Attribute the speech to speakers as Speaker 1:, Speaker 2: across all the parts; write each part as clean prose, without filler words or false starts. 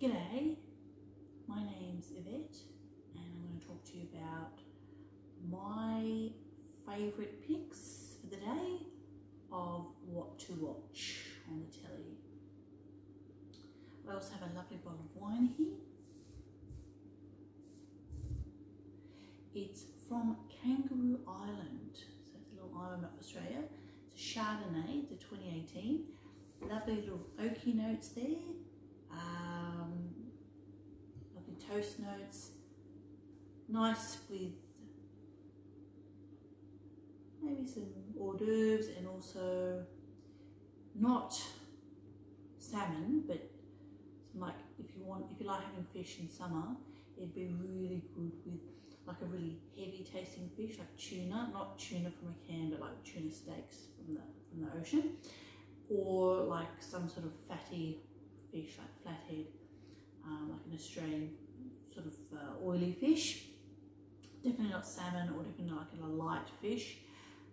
Speaker 1: G'day, my name's Yvette and I'm going to talk to you about my favourite picks for the day of what to watch on the telly. I also have a lovely bottle of wine here. It's from Kangaroo Island, so it's a little island off Australia. It's a Chardonnay, it's a 2018. Lovely little oaky notes there. Lovely toast notes. Nice with maybe some hors d'oeuvres and also not salmon, but some, like if you like having fish in summer, it'd be really good with like a really heavy tasting fish like tuna, not tuna from a can, but like tuna steaks from the ocean, or like some sort of fatty fish like flathead, like an Australian sort of oily fish. Definitely not salmon, or definitely like a light fish.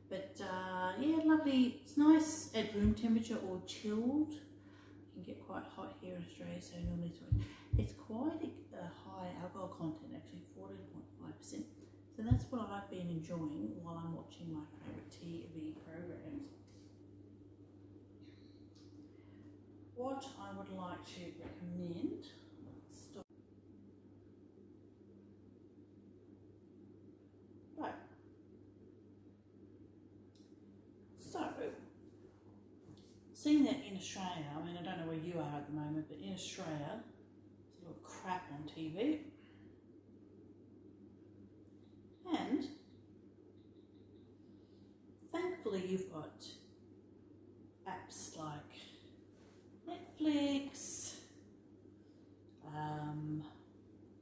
Speaker 1: But yeah, lovely. It's nice at room temperature or chilled. It can get quite hot here in Australia, so normally it's quite a high alcohol content, actually 14.5%. So that's what I've been enjoying while I'm watching my favourite TV programs. What I would like to recommend, let's stop. Right. So, seeing that in Australia, I mean, I don't know where you are at the moment, but in Australia, there's a lot of crap on TV. And thankfully you've got apps like Netflix,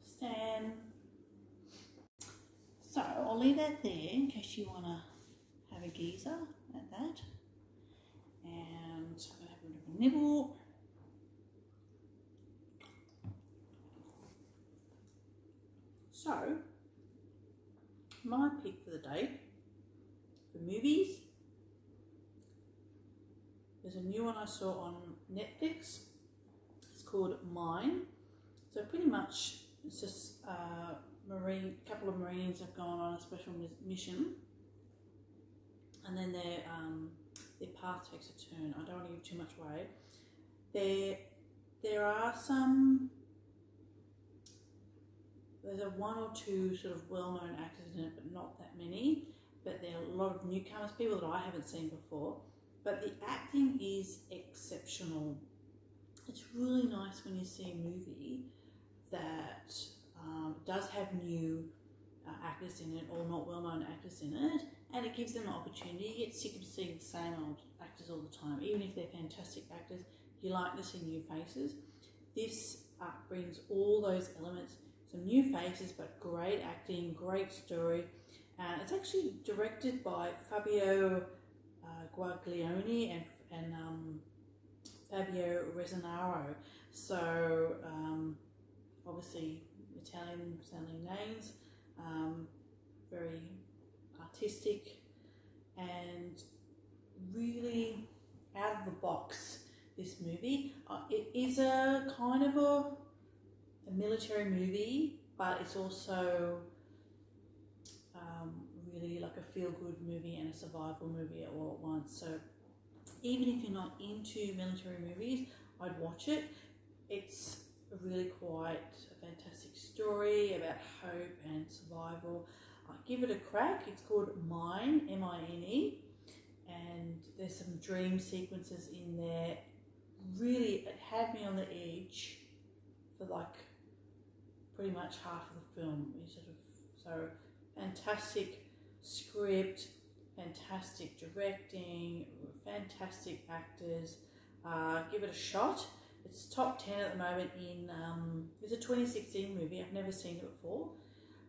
Speaker 1: Stan. So I'll leave that there in case you want to have a geezer at that. And I'm going to have a bit of a nibble. So, my pick for the day for movies, there's a new one I saw on Netflix. It's called Mine. So pretty much it's just a couple of Marines have gone on a special mission, and then their path takes a turn. I don't want to give too much away. There are some. There's a one or two sort of well-known actors in it, but not that many. But there are a lot of newcomers, people that I haven't seen before. But the acting is exceptional. It's really nice when you see a movie that does have new actors in it, or not well-known actors in it, and it gives them an opportunity. You get sick of seeing the same old actors all the time. Even if they're fantastic actors, you like to see new faces. This brings all those elements. Some new faces, but great acting, great story. It's actually directed by Fabio Guaglione and Fabio Resinaro. So obviously Italian sounding names, very artistic and really out of the box, this movie. It is a kind of a military movie, but it's also really like a feel-good movie and a survival movie all at once. So even if you're not into military movies, I'd watch it. It's really quite a fantastic story about hope and survival. Give it a crack. It's called Mine, M-I-N-E, and there's some dream sequences in there. Really, it had me on the edge for like pretty much half of the film. So fantastic script, fantastic directing, fantastic actors. Give it a shot. It's top 10 at the moment in, it's a 2016 movie. I've never seen it before.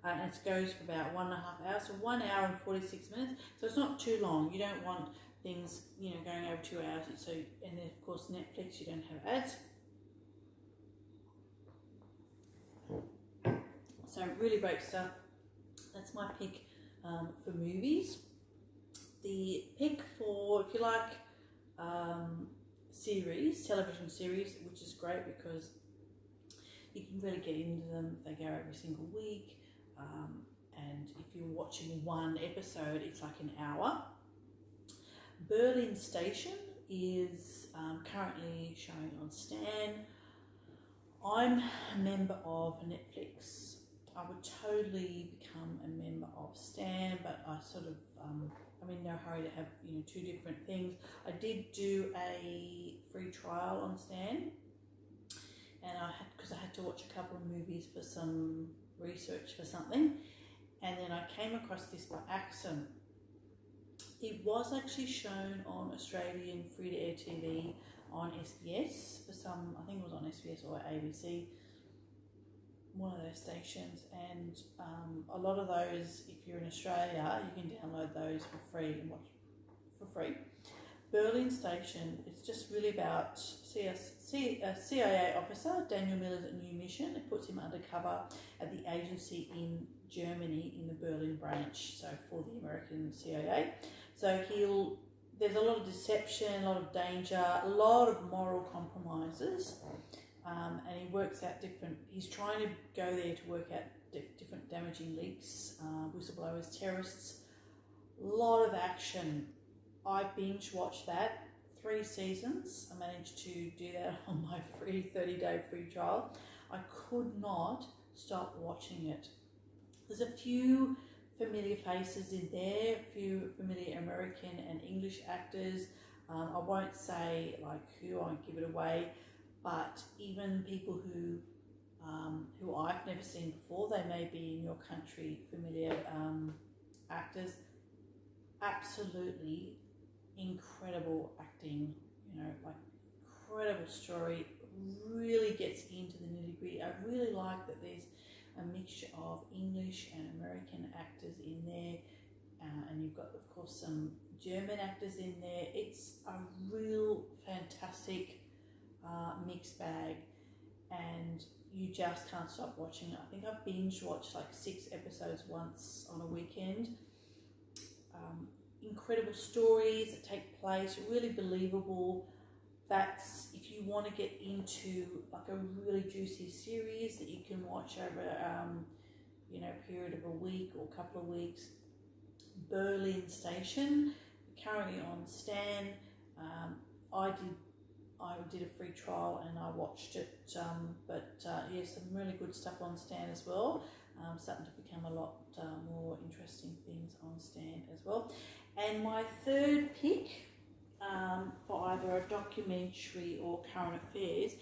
Speaker 1: And it goes for about 1.5 hours, so 1 hour and 46 minutes. So it's not too long. You don't want things, you know, going over 2 hours. So, and then of course Netflix, you don't have ads. So really great stuff. That's my pick for movies. The pick for, if you like, series, television series, which is great because you can really get into them. They go every single week, and if you're watching one episode, it's like an hour. Berlin Station is currently showing on Stan. I'm a member of Netflix. I would totally become a member of Stan, but I sort of, I'm in no hurry to have, you know, two different things. I did do a free trial on Stan, and because I had to watch a couple of movies for some research for something, and then I came across this by accident. It was actually shown on Australian free-to-air TV on SBS for some, I think it was on SBS or ABC, one of those stations, and a lot of those, if you're in Australia, you can download those for free and watch for free. Berlin Station, it's just really about a CIA officer, Daniel Miller's new mission. It puts him undercover at the agency in Germany in the Berlin branch, so for the American CIA. So there's a lot of deception, a lot of danger, a lot of moral compromises, and he works out he's trying to go there to work out different damaging leaks, whistleblowers, terrorists, a lot of action. I binge watched that, 3 seasons. I managed to do that on my free 30-day free trial. I could not stop watching it. There's a few familiar faces in there, a few familiar American and English actors. I won't say like who, I won't give it away, but even people who I've never seen before, they may be in your country familiar actors. Absolutely incredible acting, you know, like incredible story, really gets into the nitty-gritty. I really like that there's a mixture of English and American actors in there, and you've got, of course, some German actors in there. It's a real fantastic mixed bag, and you just can't stop watching it. I think I've binge watched like 6 episodes once on a weekend. Incredible stories that take place, really believable. That's if you want to get into like a really juicy series that you can watch over you know, a period of a week or a couple of weeks. Berlin Station, currently on Stan. I did a free trial and I watched it, but yeah, some really good stuff on Stan as well. Starting to become a lot more interesting things on Stan as well. And my third pick for either a documentary or current affairs,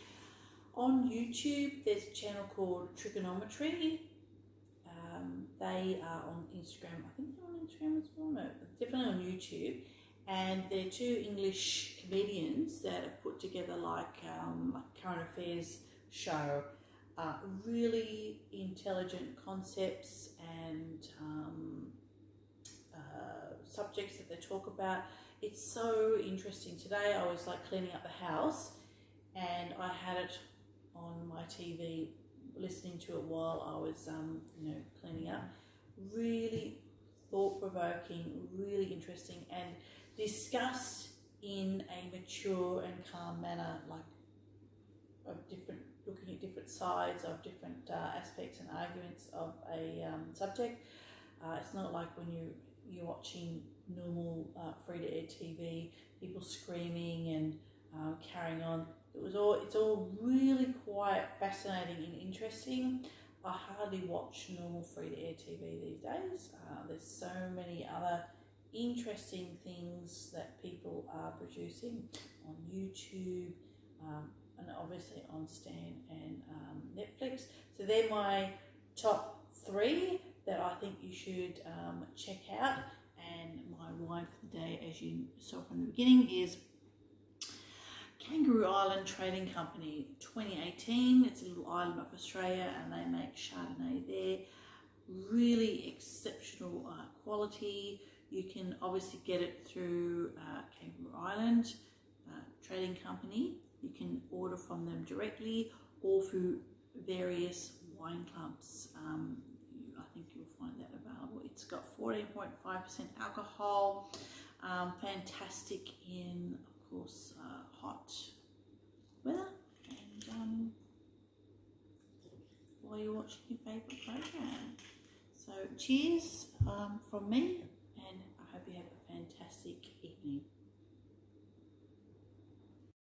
Speaker 1: on YouTube there's a channel called Triggernometry. They are on Instagram. I think they're on Instagram as well. No, definitely on YouTube. And they're 2 English comedians that have put together like a current affairs show. Really intelligent concepts and subjects that they talk about. It's so interesting. Today I was like cleaning up the house and I had it on my TV, listening to it while I was you know, cleaning up. Really thought-provoking, really interesting, and discussed in a mature and calm manner, like looking at different sides of different aspects and arguments of a subject. It's not like when you're watching normal free-to-air TV, people screaming and carrying on. It's all really quite fascinating and interesting. I hardly watch normal free-to-air TV these days. There's so many other interesting things that people are producing on YouTube, and obviously on Stan and Netflix. So they're my top 3 that I think you should check out. And my wine for the day, as you saw from the beginning, is Kangaroo Island Trading Company 2018. It's a little island of Australia and they make Chardonnay there. Really exceptional quality. You can obviously get it through Kangaroo Island Trading Company. You can order from them directly or through various wine clubs. I think you'll find that available. It's got 14.5% alcohol. Fantastic in, of course, hot weather. And you're watching your favourite program. So cheers from me.